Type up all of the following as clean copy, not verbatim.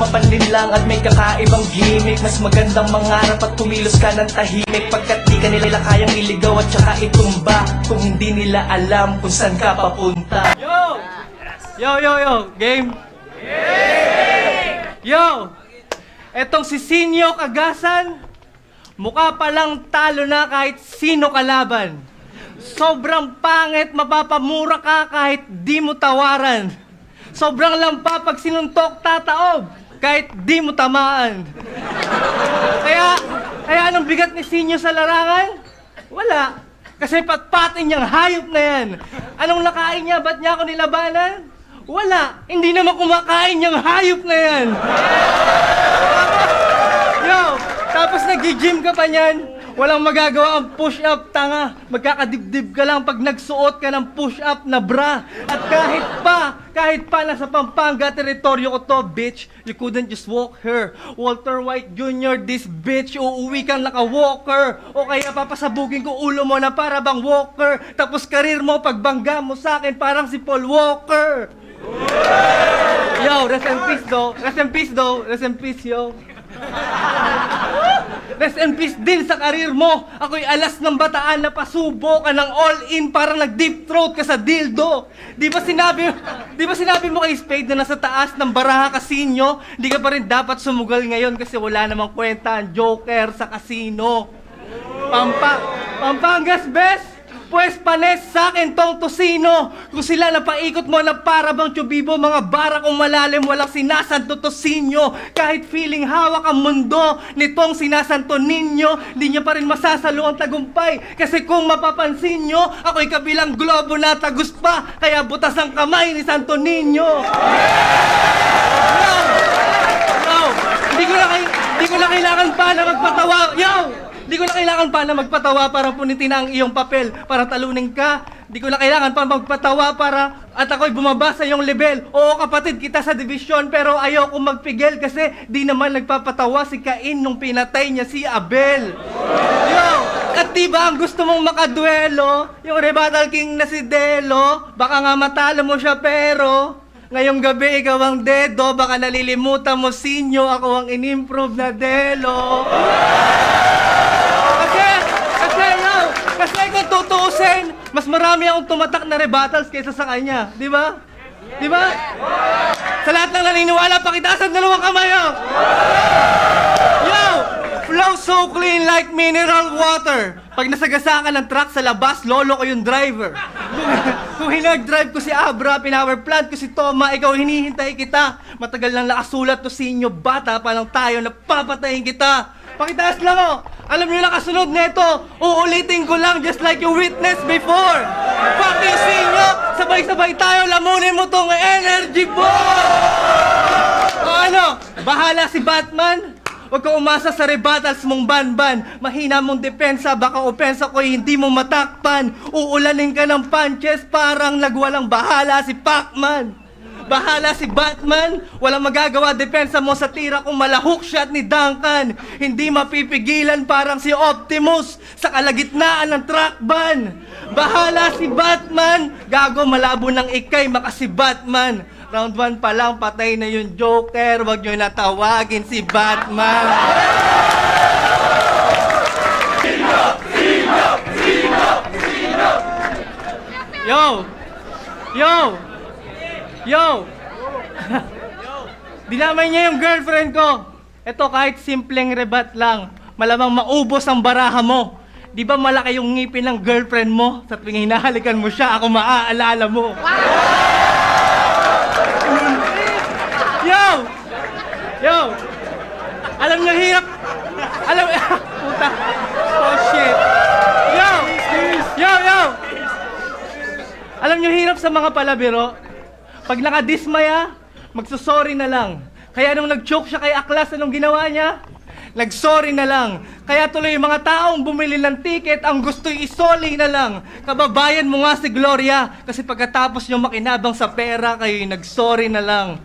mapanlin lang at may kakaibang gimmick. Mas magandang mangarap at tumilos ka ng tahimik, pagkat di ka nila kayang iligaw at saka itumba kung hindi nila alam kung saan ka papunta. Yo! Game? Yo! Etong si Sinyo Kagasan, mukha palang talo na kahit sino kalaban. Sobrang pangit, mapapamura ka kahit di mo tawaran. Sobrang lampa pag sinuntok tataob, kahit di mo tamaan. Kaya anong bigat ni Sinyo sa larangan? Wala. Kasi patpatin niyang hayop na yan. Anong nakain niya? Ba't niya ako nilabanan? Wala. Hindi naman kumakain niyang hayop na yan. Yo! Tapos nag-gym ka pa niyan. Walang magagawa ang push-up, tanga. Magkakadibdib ka lang pag nagsuot ka ng push-up na bra. At kahit pa nasa Pampanga teritoryo ko to, bitch, you couldn't just walk her. Walter White Jr., this bitch, uuwi kang naka-walker. O kaya papasabugin ko ulo mo na para bang walker. Tapos karir mo, pagbangga mo sa akin, parang si Paul Walker. Yo, rest in peace though. Rest in peace though. Rest in peace, yo. Rest in peace din sa karir mo. Ako'y alas ng bataan na pasubo ka ng all-in, parang nag-deep throat ka sa dildo. Di ba sinabi mo kay Spade na nasa taas ng Baraha Casino? Di ka pa rin dapat sumugal ngayon kasi wala namang kwenta ang Joker sa casino. Pampangas, best! Pues panes sa akin tong tosino. Kung sila napaikot mo na para bang Chubibo, mga barak kung malalim, walang sinasanto tosinyo. Kahit feeling hawak ang mundo nitong sinasanto ninyo, di nyo pa rin masasalo ang tagumpay. Kasi kung mapapansin nyo, ako'y kabilang globo na tagus pa, kaya butas ang kamay ni Santo Niño. Hindi ko na kailangan pa na magpatawa. Di ko na kailangan pa na magpatawa para punitin ang iyong papel, para talunin ka. Di ko na kailangan pa magpatawa para at ako'y bumaba sa iyong level. Oo, kapatid kita sa division, pero ayaw kong magpigil kasi di naman nagpapatawa si Cain nung pinatay niya si Abel. Yo! At diba ang gusto mong makaduelo? Yung rebuttal king na si Delo, baka nga matalo mo siya pero ngayong gabi ikaw ang dedo, baka nalilimutan mo Sinyo, ako ang in-improve na Delo. Kasi kung tutuusin, mas marami akong tumatak na rebuttals kaysa sa kanya. Di ba? Di ba? Sa lahat ng naniniwala, pakitaas ang dalawang kamay, yo! Yo! Flow so clean like mineral water. Pag nasagasa ka ng truck sa labas, lolo ko yung driver. Kung hinag-drive ko si Abra, pinower plant ko si Toma, ikaw hinihintay kita. Matagal nang nakasulat to Sinyo, bata pa lang tayo na papatayin kita. Pakitaas lang oh. Alam niyo na kasunod nito. Uulitin ko lang just like you witnessed before. Fuck you, Sinyo. Sabay-sabay tayo. Lamunin mo tong energy ball. O ano? Bahala si Batman. Huwag ka umasa sa rebuttals mong banban. Mahina mong depensa. Baka opensa ko'y hindi mo matakpan. Uulanin ka ng punches. Parang nagwalang bahala si Pacman. Bahala si Batman, walang magagawa depensa mo sa tira kung malahok shot ni Duncan. Hindi mapipigilan parang si Optimus sa kalagitnaan ng truck ban. Bahala si Batman, gago malabo ng ikay makasi Batman. Round 1 pa lang, patay na yung Joker, wag nyo natawagin si Batman. Sino! Yo! Dinamay niya yung girlfriend ko. Ito kahit simpleng rebat lang, malamang maubos ang baraha mo. Di ba malaki yung ngipin ng girlfriend mo? Sa tuwing hinahalikan mo siya, ako maaalala mo. Yo! Alam niyo hirap. Puta. Oh shit. Yo! Alam niyo hirap sa mga palabiro? Pag nakadismaya, magsusorry na lang. Kaya nung nag-choke siya kay Aklas, anong ginawa niya? Nag-sorry na lang. Kaya tuloy yung mga taong bumili ng ticket, ang gusto'y isoli na lang. Kababayan mo nga si Gloria, kasi pagkatapos nyo makinabang sa pera, kayo'y nag-sorry na lang.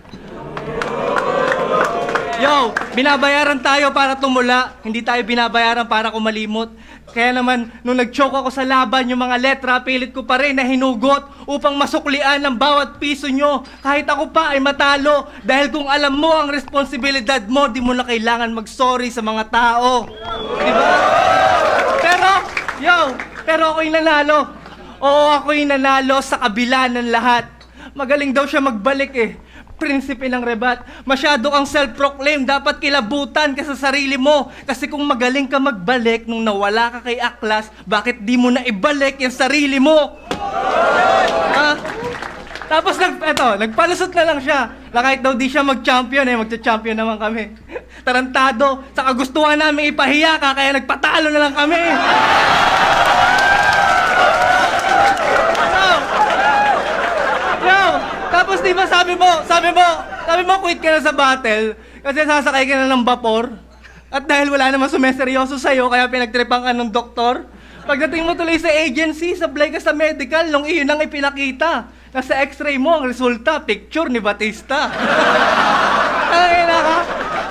Yo, binabayaran tayo para tumula, hindi tayo binabayaran para kumalimot. Kaya naman, nung nag-choke ako sa laban, yung mga letra, pilit ko pa rin na hinugot upang masuklian ang bawat piso nyo. Kahit ako pa ay matalo. Dahil kung alam mo ang responsibilidad mo, di mo na kailangan mag-sorry sa mga tao. Diba? Pero ako'y nanalo. Oo, ako'y nanalo sa kabila ng lahat. Magaling daw siya magbalik eh. Prinsipe ng rebat. Masyado kang self-proclaim. Dapat kilabutan ka sa sarili mo. Kasi kung magaling ka magbalik nung nawala ka kay Aklas, bakit di mo na ibalik yung sarili mo? Ha? Tapos nagpalusot na lang siya. Kahit daw di siya mag-champion magcha-champion naman kami. Tarantado. Sa kagustuhan namin ipahiya ka, kaya nagpatalo na lang kami. Tapos di ba sabi mo quit ka na sa battle kasi sasakay ka na ng vapor. At dahil wala naman sumeseryoso sa'yo, kaya pinagtripan ka ng doktor. Pagdating mo tuloy sa agency, sablay ka sa medical, nung iyon ang ipinakita. Nasa x-ray mo, ang resulta, picture ni Batista. Ay, naka.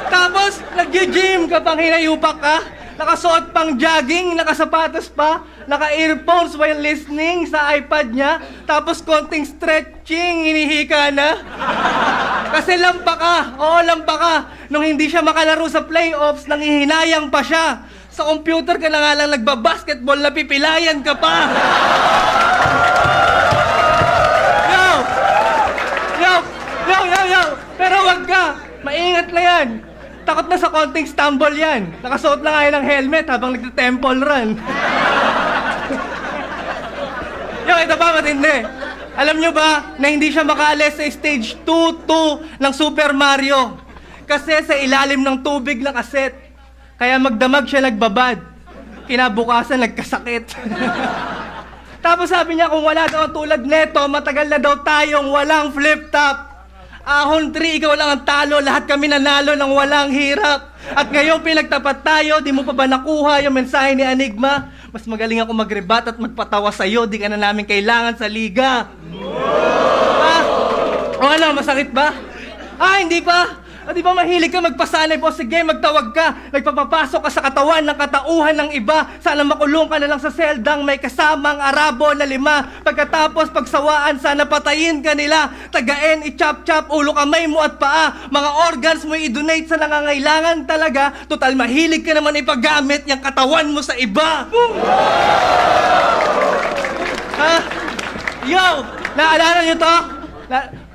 Tapos, nag-gym ka pang hinayupak ka. Nakasuot pang jogging, nakasapatos pa, naka-earphones while listening sa iPad niya, tapos konting stretching, hinihika na. Kasi lampa ka, lampa ka. Nung hindi siya makalaro sa playoffs, nanghihinayang pa siya. Sa computer ka na nga lang nagbabasketball, napipilayan ka pa. Yo! Pero wag ka, maingat na yan. Takot na sa konting stumble yan. Nakasuot na nga yan ng helmet habang nagte-temple run. Ito pa matindi. Alam nyo ba na hindi siya makaalis sa stage 2-2 ng Super Mario? Kasi sa ilalim ng tubig na kaset. Kaya magdamag siya nagbabad. Kinabukasan nagkasakit. Tapos sabi niya kung wala daw ang tulad neto, matagal na daw tayong walang flip-top. Ahon 3, ikaw lang ang talo, lahat kami nanalo ng walang hirap. At ngayong pinagtapat tayo, di mo pa ba nakuha yung mensahe ni Enigma? Mas magaling ako mag-rebat at magpatawa sa'yo, di ka na namin kailangan sa liga. O ano, masakit ba? Hindi pa. Di ba mahilig ka magpasanay po? Sige, magtawag ka. Nagpapapasok ka sa katawan ng katauhan ng iba. Sana makulong ka na lang sa seldang may kasamang Arabo na 5. Pagkatapos pagsawaan, sana patayin ka nila. Tagain, i-chop-chop, ulo, kamay mo at paa. Mga organs mo i-donate sa nangangailangan talaga. Total mahilig ka naman ipagamit yung katawan mo sa iba. Yo! Naalala nyo to?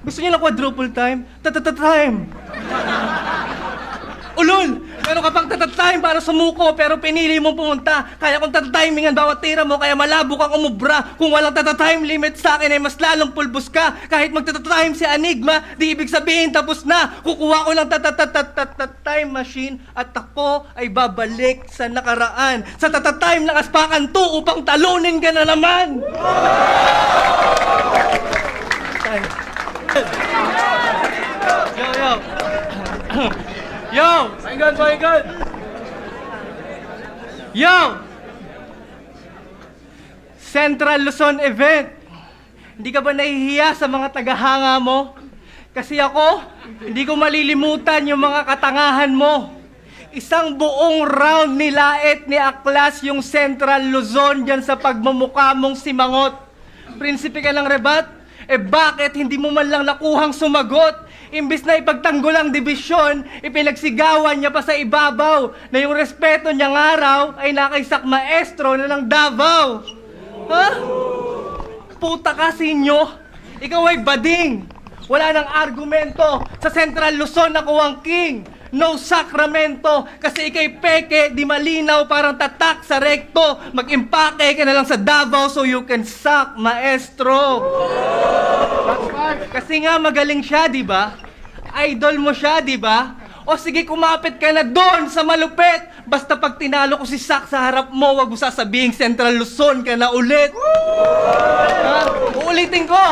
Gusto niyo ng quadruple time? Time! Ulol! Meron ka pang tatatime para sumuko pero pinili mong pumunta. Kaya kung tatatimingan bawat tira mo, kaya malabo kang umubra. Kung walang tatatime limit sa akin ay mas lalong pulbos ka. Kahit magtatatime si Enigma, di ibig sabihin tapos na. Kukuha ko lang time machine at ako ay babalik sa nakaraan. Sa tatatime ng Aspakan 2 upang talunin ka na naman! Yo! Pahingan! Yo! Central Luzon event. Hindi ka ba nahihiya sa mga tagahanga mo? Kasi ako, hindi ko malilimutan yung mga katangahan mo. Isang buong round nilait ni Aklas yung Central Luzon dyan sa pagmumukha mong simangot. Prinsipe ka ng rebat? Bakit hindi mo man lang nakuhang sumagot? Imbis na ipagtanggol ang dibisyon, ipinagsigawan niya pa sa ibabaw na yung respeto niyang araw ay nakaisak maestro na ng Davao. Ha? Puta ka, sinyo. Ikaw ay bading. Wala nang argumento. Sa Central Luzon ako ang king. No sakramento. Kasi ikay peke, di malinaw, parang tatak sa rekto. Mag-impake ka na lang sa Davao so you can suck, maestro. Kasi nga magaling siya, di ba? Idol mo siya, di ba? O sige, kumapit ka na doon sa malupit. Basta pag tinalo ko si Sak sa harap mo, wag mo sasabihing Central Luzon ka na ulit. Uulitin ko.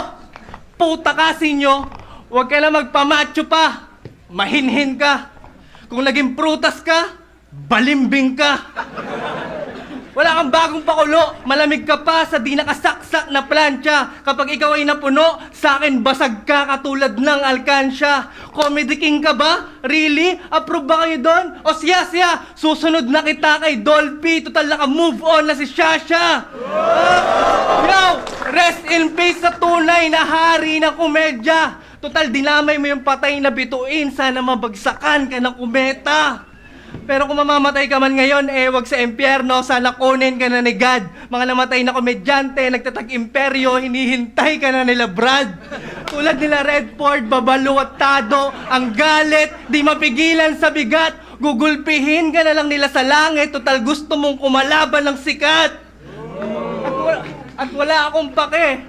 Puta ka, sinyo. Huwag ka na magpamacho pa. Mahinhin ka. Kung naging prutas ka, balimbing ka. Wala kang bagong pakulo, malamig ka pa sa di nakasaksak na plancha. Kapag ikaw ay napuno, sa akin basag ka katulad ng alkansya. Comedy king ka ba? Really? Approve ba kayo doon? O siya, susunod na kita kay Dolphy. Total naka-move on na si Shasha. Yo! Rest in peace sa tunay na hari ng komedya. Total dinamay mo yung patay na bituin. Sana mabagsakan ka ng kometa. Pero kung mamamatay ka man ngayon, wag sa impyerno, sana kunin ka na ni God. Mga namatay na komedyante, nagtatag-imperyo, hinihintay ka na nila Brad. Tulad nila Redford, Babalu at Tado, ang galit, di mapigilan sa bigat. Gugulpihin ka na lang nila sa langit, total gusto mong kumalaban ng sikat. At wala akong pake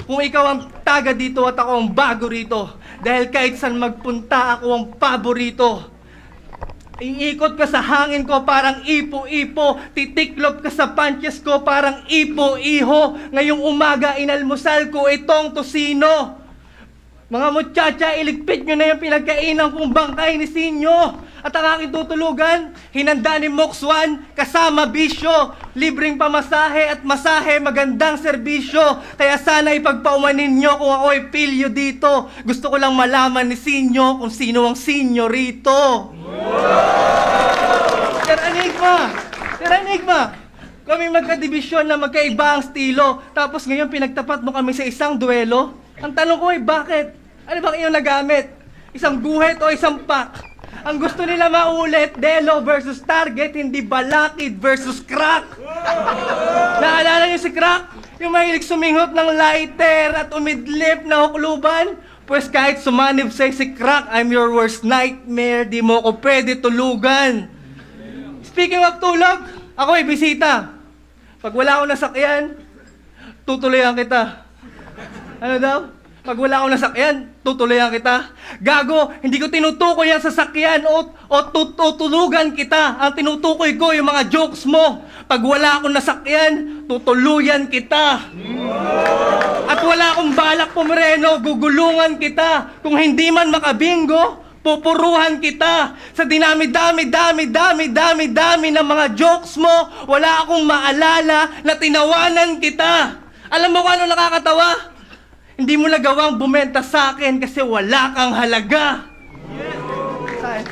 kung ikaw ang taga dito at ako ang bago rito. Dahil kahit saan magpunta, ako ang paborito. Iikot ka sa hangin ko parang ipo-ipo. Titiklop ka sa punches ko parang ipo-iho. Ngayong umaga inalmusal ko itong tosino. Mga muchacha, iligpit nyo na yung pinagkainan kong bangkay ni Sinyo. At ang aking tutulugan, hinanda ni Mox One, kasama bisyo. Libreng pamasahe at masahe, magandang serbisyo. Kaya sana ipagpaumanin nyo kung ako ay pilyo dito. Gusto ko lang malaman ni Sinyo kung sino ang Sinyo rito. Sir Enigma, kami magkadibisyon na magkaiba ang estilo. Tapos ngayon pinagtapat mo kami sa isang duelo. Ang tanong ko ay bakit? Ano bang iyong nagamit? Isang guhit o isang pack? Ang gusto nila maulit, Delo versus Target, hindi Balakid versus Crack. Naalala niyo si Crack? Yung mahilig suminghot ng lighter at umidlip na hukluban? Pues kahit sumanib sa'yo si Crack, I'm your worst nightmare, di mo ko pwede tulugan. Speaking of tulog, ako ay bisita. Pag wala akong nasakyan, tutuloyan kita. Ano daw? Pag wala akong nasakyan, tutuloyan kita. Gago, hindi ko tinutukoy ang sasakyan o tutulugan kita. Ang tinutukoy ko yung mga jokes mo. Pag wala akong nasakyan, tutuluyan kita. At wala akong balak pumireno, gugulungan kita. Kung hindi man makabingo, pupuruhan kita. Sa dinami-dami ng mga jokes mo, wala akong maalala na tinawanan kita. Alam mo kung ano nakakatawa? Hindi mo nagawang bumenta sa akin kasi wala kang halaga. Yes.